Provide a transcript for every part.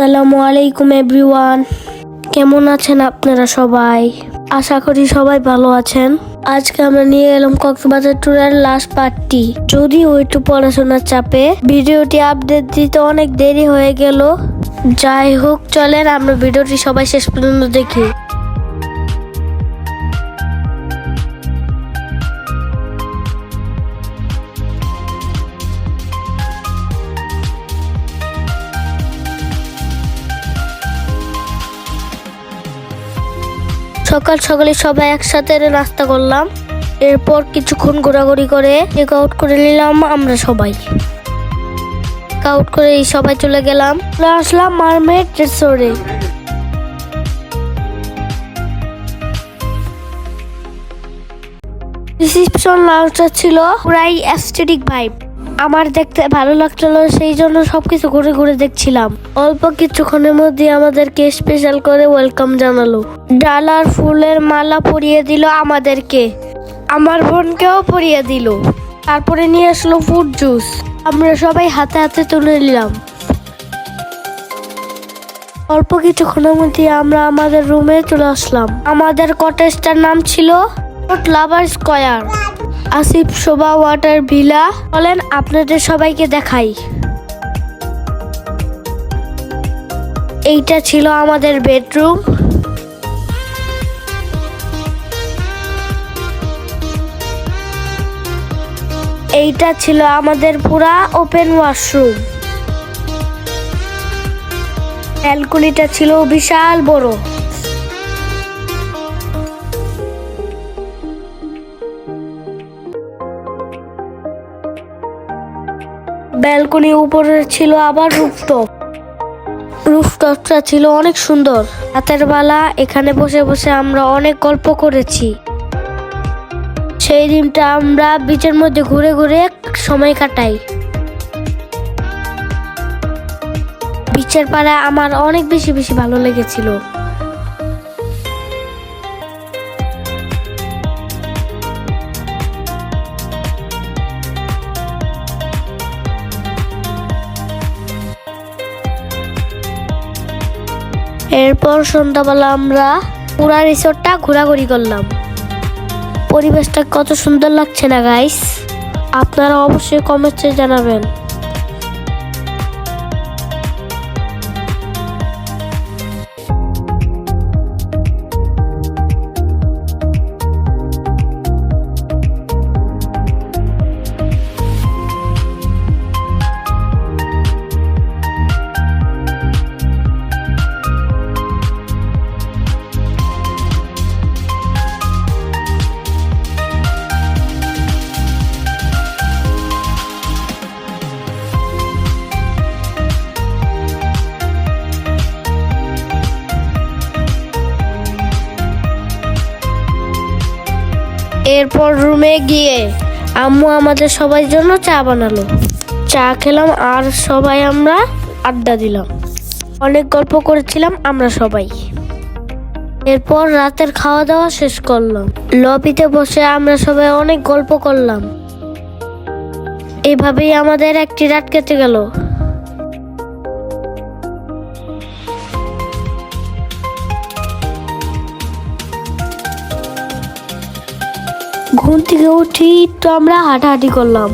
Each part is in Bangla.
আসসালামু আলাইকুম এভরিওয়ান, কেমন আছেন আপনারা সবাই? আশা করি সবাই ভালো আছেন। আজকে আমরা নিয়ে এলাম কক্সবাজার ট্যুরের লাস্ট পার্টটি। যদিও একটু পড়াশোনার চাপে ভিডিওটি আপডেট দিতে অনেক দেরি হয়ে গেল। যাই হোক, চলেন আমরা ভিডিওটি সবাই শেষ পর্যন্ত দেখি। সকাল সকালে সবাই একসাথে নাস্তা করলাম। এরপর কিছুক্ষণ ঘোরাঘুরি করে চেক আউট করে নিলাম আমরা সবাই। চেক আউট করে সবাই চলে গেলাম, আসলাম মারমেড রিসোর্টে। রিসেপশন লাউঞ্জটা ছিল পুরাই অ্যাস্থেটিক ভাইব। আমার দেখতে ভালো লাগছিল, সেই জন্য সবকিছু ঘুরে ঘুরে দেখছিলাম। অল্প কিছুক্ষণের মধ্যে আমাদেরকে স্পেশাল করে ওয়েলকাম জানালো। ডাল আর ফুলের মালা পরিয়ে দিল আমাদেরকে, আমার বোনকেও পরিয়ে দিল। তারপরে নিয়ে আসলো ফ্রুট জুস, আমরা সবাই হাতে হাতে তুলে নিলাম। অল্প কিছুক্ষণের মধ্যে আমরা আমাদের রুমে চলে আসলাম। আমাদের কটেজটার নাম ছিল লাভার স্কয়ার, আসিফ শোভা ওয়াটার ভিলা। বলেন আপনাদের সবাইকে দেখাই। এইটা ছিল আমাদের বেডরুম। এইটা ছিল আমাদের পুরা ওপেন ওয়াশরুম। ব্যালকনিটা ছিল বিশাল বড়। ব্যালকনির উপরে ছিল আবার রুফটপ। রুফটপটা ছিল অনেক সুন্দর। রাতের বেলা এখানে বসে বসে আমরা অনেক গল্প করেছি। সেই দিনটা আমরা বিচের মধ্যে ঘুরে ঘুরে সময় কাটাই। বিচের পাড়ায় আমার অনেক বেশি ভালো লেগেছিল। এরপর সন্ধ্যাবেলা আমরা পুরা রিসোর্টটা ঘোরাঘুরি করলাম। পরিবেশটা কত সুন্দর লাগছে না গাইস? আপনারা অবশ্যই কমেন্টে জানাবেন। এরপর রুমে গিয়ে আম্মু আমাদের সবার জন্য চা বানালো। চা খেলাম আর সবাই আমরা আড্ডা দিলাম। অনেক গল্প করেছিলাম আমরা সবাই। এরপর রাতের খাওয়া দাওয়া শেষ করলাম। লবিতে বসে আমরা সবাই অনেক গল্প করলাম। এভাবেই আমাদের একটি রাত কেটে গেল। ঘুম থেকে উঠি তো আমরা হাঁটাহাঁটি করলাম।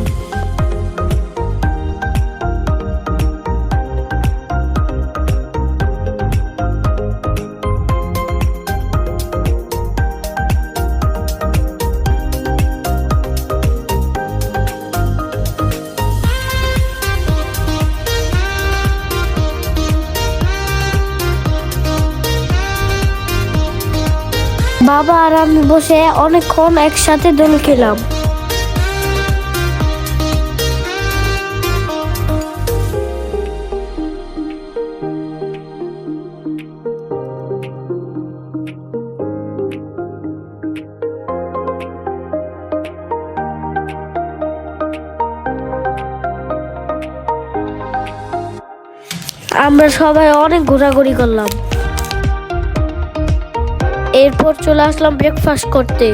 বাবা আর আমি বসে অনেকক্ষণ একসাথে দোল খেলাম। আমরা সবাই অনেক ঘোরাঘুরি করলাম। এরপর চলে আসলাম ব্রেকফাস্ট করতে।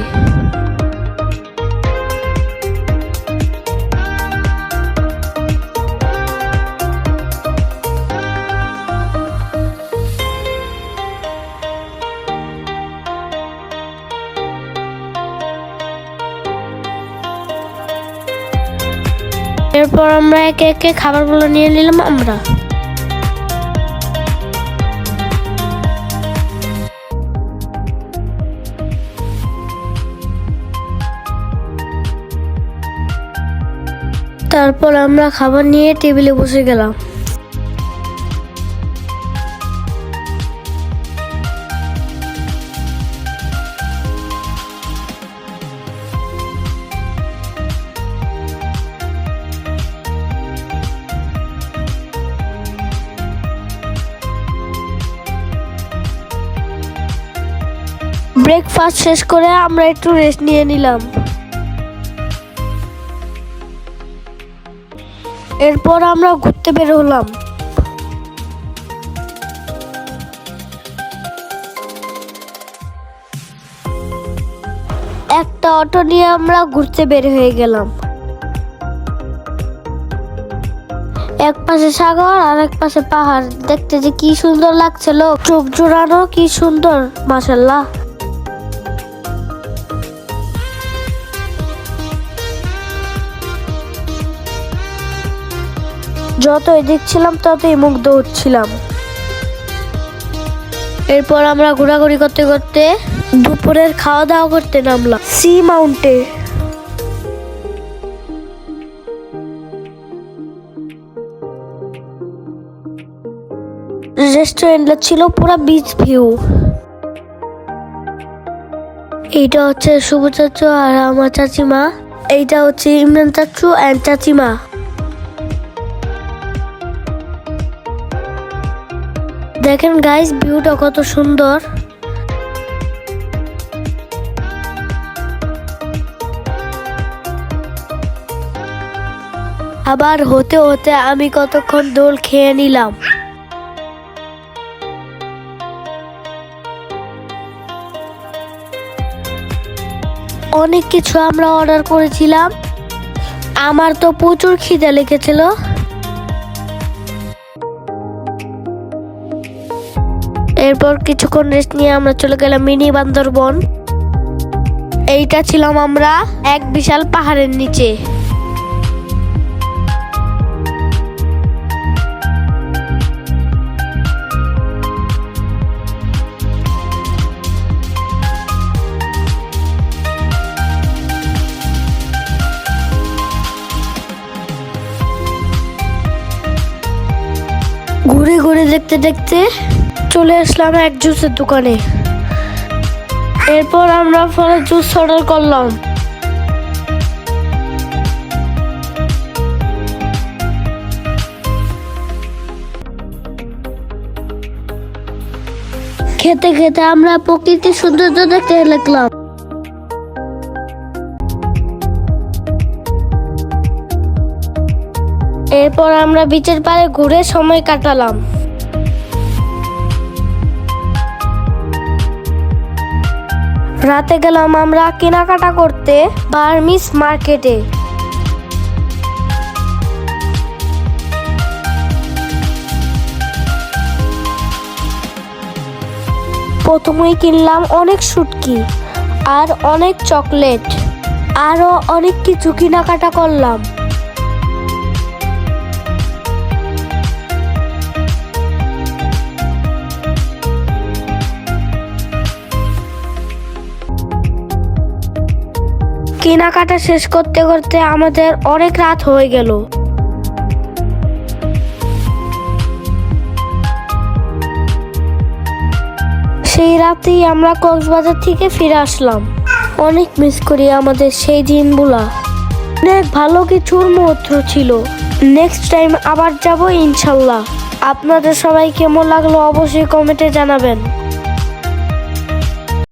এরপর আমরা একে একে খাবারগুলো নিয়ে নিলাম আমরা। তারপর আমরা খাবার নিয়ে টেবিলে বসে গেলাম। ব্রেকফাস্ট শেষ করে আমরা একটু রেস্ট নিয়ে নিলাম। এরপর আমরা ঘুরতে বের হলাম। একটা অটো নিয়ে আমরা ঘুরতে বের হয়ে গেলাম। এক পাশে সাগর আর এক পাশে পাহাড়, দেখতে যে কি সুন্দর লাগছিল, চোখ জোড়ানো, কি সুন্দর মাশাআল্লাহ। যতই দেখছিলাম ততই মুগ্ধ হচ্ছিলাম। এরপর আমরা ঘোরাঘুরি করতে করতে দুপুরের খাওয়া দাওয়া করতে নামলাম সি মাউন্টে। রেস্টুরেন্টটা ছিল পুরো বিচ ভিউ। এইটা হচ্ছে শুভ চাচু আর আমার চাচিমা। এইটা হচ্ছে ইমরান চাচু এন্ড চাচিমা। দেখেন গাইস, ভিউটা কত সুন্দর। আবার হতে হতে আমি কতক্ষণ দোল খেয়ে নিলাম। অনেক কিছু আমরা অর্ডার করেছিলাম। আমার তো প্রচুর খিদে লেগেছিল। এরপর কিছুক্ষণ রেস্ট নিয়ে আমরা চলে গেলাম মিনি বান্দরবন। এইটা ছিলাম আমরা এক বিশাল পাহাড়ের নিচে। ঘুরে ঘুরে দেখতে দেখতে চলে আসলাম এক জুসের দোকানে। এরপর আমরা ফলের জুস অর্ডার করলাম। খেতে খেতে আমরা প্রকৃতির সৌন্দর্য দেখতে লাগলাম। এরপর আমরা বিচের পাড়ে ঘুরে সময় কাটালাম। রাতে গেলাম আমরা কেনাকাটা করতে বার্মিস মার্কেটে। প্রথমেই কিনলাম অনেক শুটকি আর অনেক চকলেট, আরো অনেক কিছু কেনাকাটা করলাম। কেনাকাটা শেষ করতে করতে আমাদের অনেক রাত হয়ে গেল। সেই রাতেই আমরা কক্সবাজার থেকে ফিরে আসলাম। অনেক মিস করি আমাদের সেই দিনগুলা। অনেক ভালো কিছুর মুহূর্ত ছিল। নেক্সট টাইম আবার যাব ইনশাল্লাহ। আপনাদের সবাই কেমন লাগলো অবশ্যই কমেন্টে জানাবেন।